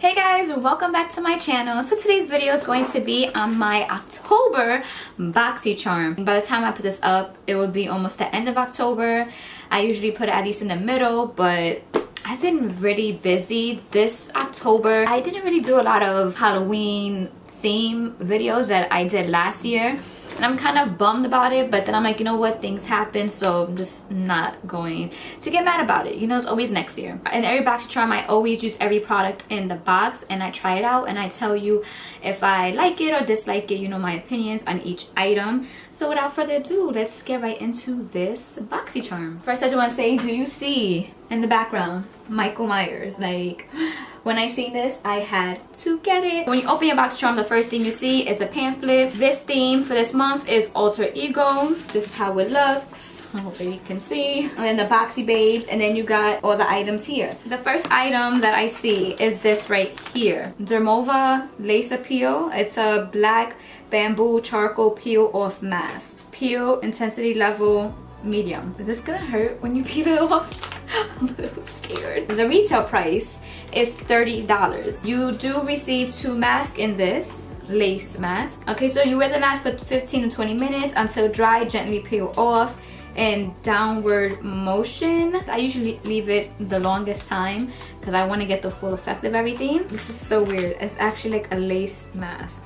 Hey guys, welcome back to my channel. So today's video is going to be on my October Boxycharm. By the time I put this up, it will be almost the end of October. I usually put it at least in the middle, but I've been really busy this October. I didn't really do a lot of Halloween theme videos that I did last year. And I'm kind of bummed about it, but then I'm like, you know what, things happen, so I'm just not going to get mad about it. You know, it's always next year. In every Boxycharm, I always use every product in the box and I try it out and I tell you if I like it or dislike it, you know, my opinions on each item. So without further ado, let's get right into this Boxycharm. First, I just want to say, do you see in the background Michael Myers? Like, when I seen this, I had to get it. When you open your Boxycharm, the first thing you see is a pamphlet. This theme for this month is Alter Ego. This is how it looks. I hope that you can see. And then the Boxy Babes, and then you got all the items here. The first item that I see is this right here. Dermovia Laser Peel. It's a black bamboo charcoal peel off mask. Peel intensity level medium. Is this gonna hurt when you peel it off? I'm a little scared. The retail price is $30. You do receive 2 masks in this lace mask. Okay, so you wear the mask for 15 to 20 minutes until dry. Gently peel off in downward motion. I usually leave it the longest time because I want to get the full effect of everything. This is so weird. It's actually like a lace mask.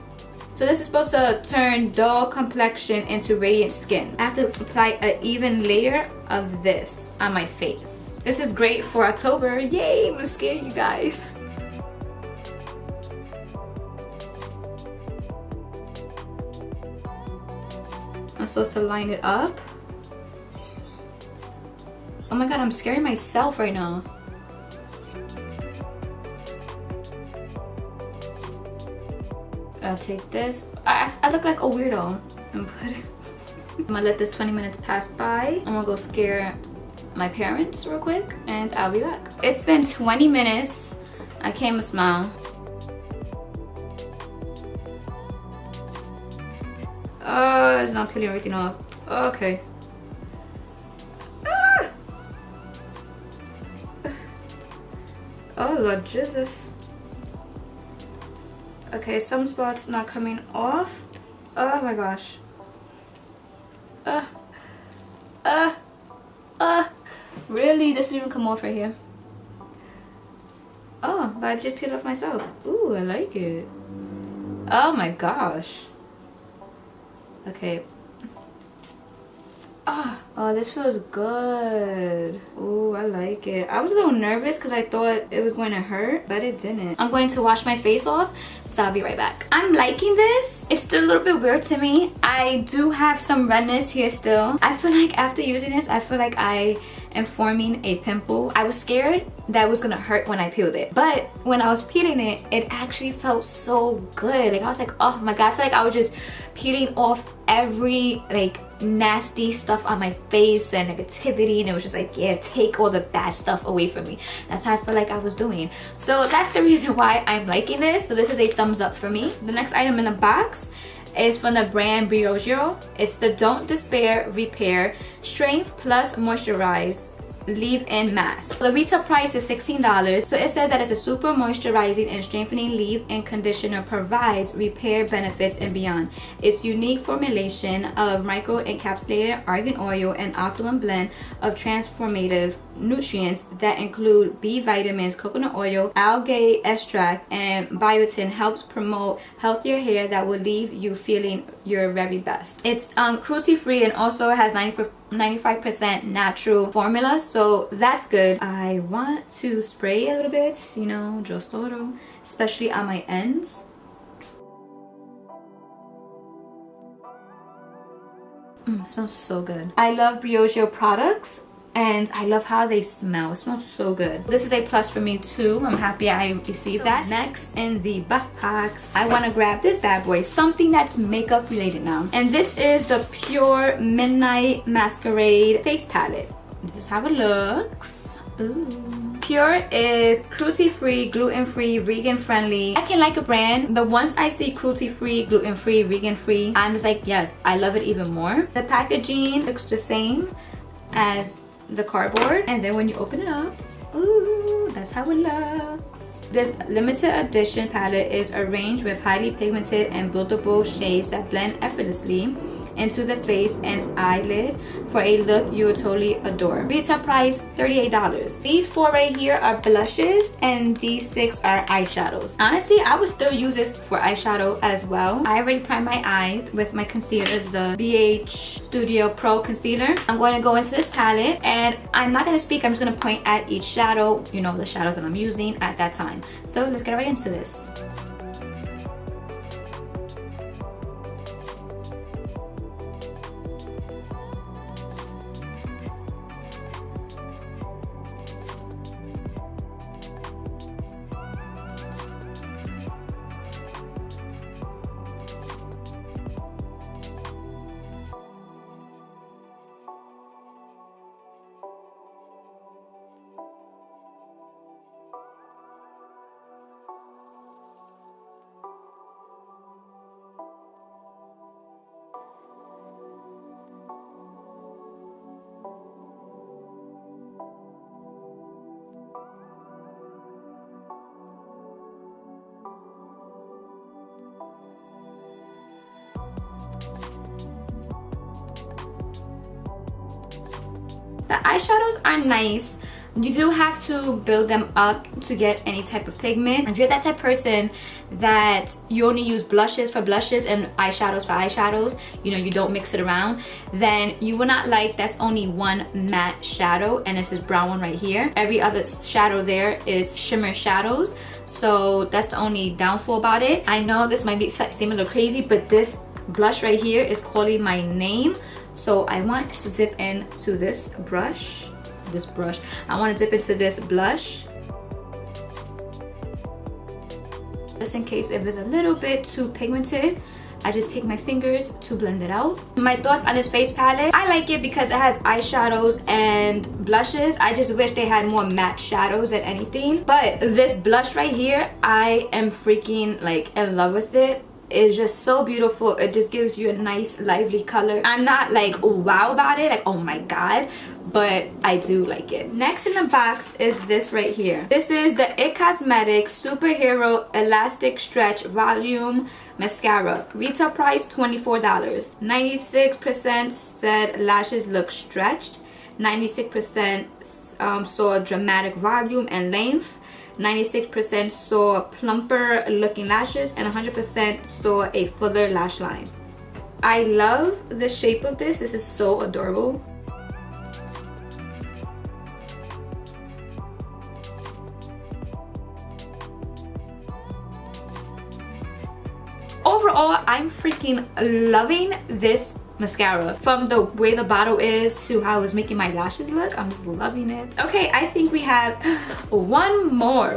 So this is supposed to turn dull complexion into radiant skin. I have to apply an even layer of this on my face. This is great for October. Yay, I'm scared, you guys. I'm supposed to line it up. Oh my god, I'm scaring myself right now. I'll take this. I look like a weirdo. And put it. I'm gonna let this 20 minutes pass by. I'm gonna go scare my parents real quick and I'll be back. It's been 20 minutes. I can't even smile. It's not peeling everything off. Okay. Ah! Oh Lord Jesus. Okay, some spots not coming off. Oh my gosh. Really? This didn't even come off right here. Oh, but I just peeled off myself. Ooh, I like it. Oh my gosh. Okay. Oh, this feels good. Ooh, I like it. I was a little nervous because I thought it was going to hurt, but it didn't. I'm going to wash my face off, so I'll be right back. I'm liking this. It's still a little bit weird to me. I do have some redness here still. I feel like after using this, I feel like I am forming a pimple. I was scared that it was going to hurt when I peeled it. But when I was peeling it, it actually felt so good. Like, I was like, oh my god, I feel like I was just peeling off every, like, nasty stuff on my face and negativity, and it was just like, yeah, take all the bad stuff away from me. That's how I feel like I was doing. So that's the reason why I'm liking this. So this is a thumbs up for me. The next item in the box is from the brand Briogeo. It's the Don't Despair Repair Strength Plus Moisturize leave-in mask. The retail price is $16. So it says that it's a super moisturizing and strengthening leave-in conditioner, provides repair benefits and beyond. Its unique formulation of micro-encapsulated argan oil and optimum blend of transformative nutrients that include B vitamins, coconut oil, algae extract, and biotin helps promote healthier hair that will leave you feeling your very best. It's cruelty-free and also has 95% natural formula, so that's good. I want to spray a little bit, you know, just a little, especially on my ends. It smells so good. I love Briogeo products and I love how they smell. It smells so good. This is a plus for me too. I'm happy I received that. Next in the box, I want to grab this bad boy, something that's makeup related now, and this is the Pure Midnight Masquerade face palette. This is how it looks. Ooh. Pure is cruelty-free, gluten-free, vegan-friendly. I can like a brand, but once I see cruelty-free, gluten-free, vegan-free, I'm just like, yes, I love it even more. The packaging looks the same as the cardboard, and then when you open it up, ooh, that's how it looks. This limited edition palette is arranged with highly pigmented and buildable shades that blend effortlessly into the face and eyelid for a look you will totally adore. Retail price $38. These 4 right here are blushes and these 6 are eyeshadows. Honestly, I would still use this for eyeshadow as well. I already primed my eyes with my concealer, the BH Studio Pro Concealer. I'm going to go into this palette and I'm not going to speak, I'm just going to point at each shadow, you know, the shadows that I'm using at that time. So let's get right into this. The eyeshadows are nice. You do have to build them up to get any type of pigment. If you're that type of person that you only use blushes for blushes and eyeshadows for eyeshadows, you know, you don't mix it around, then you will not like that's only one matte shadow, and it's this brown one right here. Every other shadow there is shimmer shadows, so that's the only downfall about it. I know this might seem a little crazy, but this blush right here is calling my name. So I want to dip into this brush. I want to dip into this blush. Just in case if it's a little bit too pigmented, I just take my fingers to blend it out. My thoughts on this face palette, I like it because it has eyeshadows and blushes. I just wish they had more matte shadows than anything. But this blush right here, I am freaking like in love with it. It's just so beautiful. It just gives you a nice lively color. I'm not like wow about it, like oh my god, but I do like it. Next in the box is this right here. This is the It Cosmetics Superhero Elastic Stretch Volume Mascara. Retail price $24. 96% said lashes look stretched. 96% saw dramatic volume and length. 96% saw plumper looking lashes, and 100% saw a fuller lash line. I love the shape of this. This is so adorable. Overall, I'm freaking loving this mascara. From the way the bottle is to how it's making my lashes look, I'm just loving it. Okay, I think we have one more,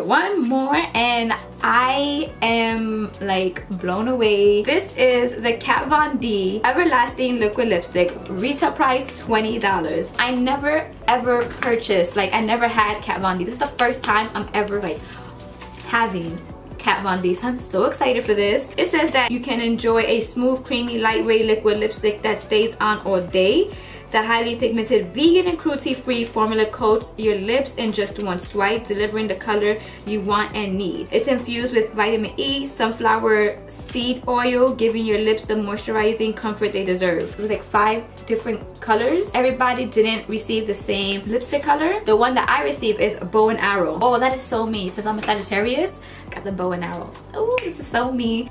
and I am like blown away. This is the Kat Von D Everlasting Liquid Lipstick. Retail price $20. I never ever purchased, like I never had Kat Von D. This is the first time I'm ever like having Kat Von D, so I'm so excited for this. It says that you can enjoy a smooth, creamy, lightweight liquid lipstick that stays on all day. The highly pigmented, vegan and cruelty-free formula coats your lips in just one swipe, delivering the color you want and need. It's infused with vitamin E, sunflower seed oil, giving your lips the moisturizing comfort they deserve. It was like 5 different colors. Everybody didn't receive the same lipstick color. The one that I received is bow and arrow. Oh, that is so me. Since I'm a Sagittarius, got the bow and arrow. Oh, this is so me.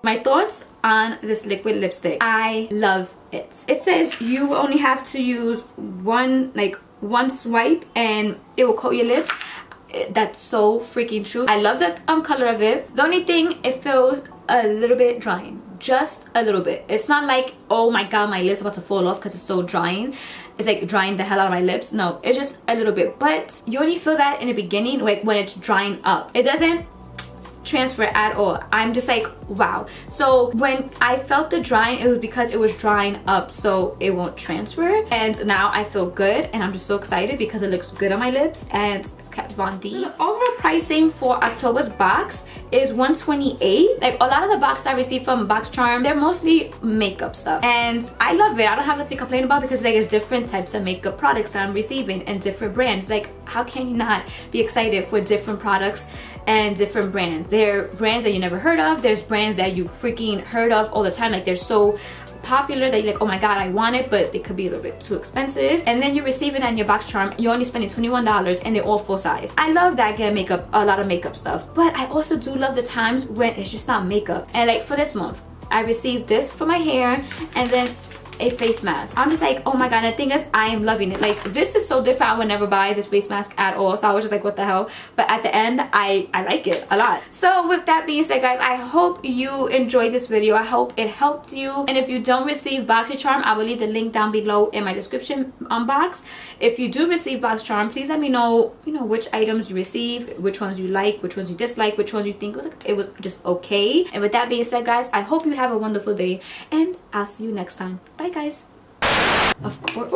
My thoughts on this liquid lipstick. I love it. It says you only have to use one swipe and it will coat your lips. That's so freaking true. I love the color of it. The only thing, it feels a little bit drying. Just a little bit. It's not like, oh my god, my lips are about to fall off because it's so drying. It's like drying the hell out of my lips. No, it's just a little bit. But you only feel that in the beginning, like when it's drying up. It doesn't transfer at all. I'm just like, wow. So when I felt the drying, it was because it was drying up, so it won't transfer. And now I feel good, and I'm just so excited because it looks good on my lips, and it's Kat Von D. So the overall pricing for October's box is $128. Like a lot of the boxes I received from Boxycharm, they're mostly makeup stuff, and I love it. I don't have nothing to complain about because like it's different types of makeup products that I'm receiving and different brands. Like how can you not be excited for different products and different brands? There are brands that you never heard of, there's brands that you freaking heard of all the time, like they're so popular that you're like, oh my god, I want it, but it could be a little bit too expensive, and then you receive it on your Boxycharm, you're only spending $21 and they're all full size. I love that I get makeup, a lot of makeup stuff, but I also do love the times when it's just not makeup. And like for this month I received this for my hair and then a face mask. I'm just like, oh my god. And the thing is, I am loving it. Like this is so different. I would never buy this face mask at all, so I was just like, what the hell. But at the end, I like it a lot. So with that being said, guys, I hope you enjoyed this video. I hope it helped you. And if you don't receive Boxycharm, I will leave the link down below in my description box. If you do receive Boxycharm, please let me know, you know, which items you receive, which ones you like, which ones you dislike, which ones you think it was just okay. And with that being said, guys, I hope you have a wonderful day, and I'll see you next time. Bye, guys. Of course.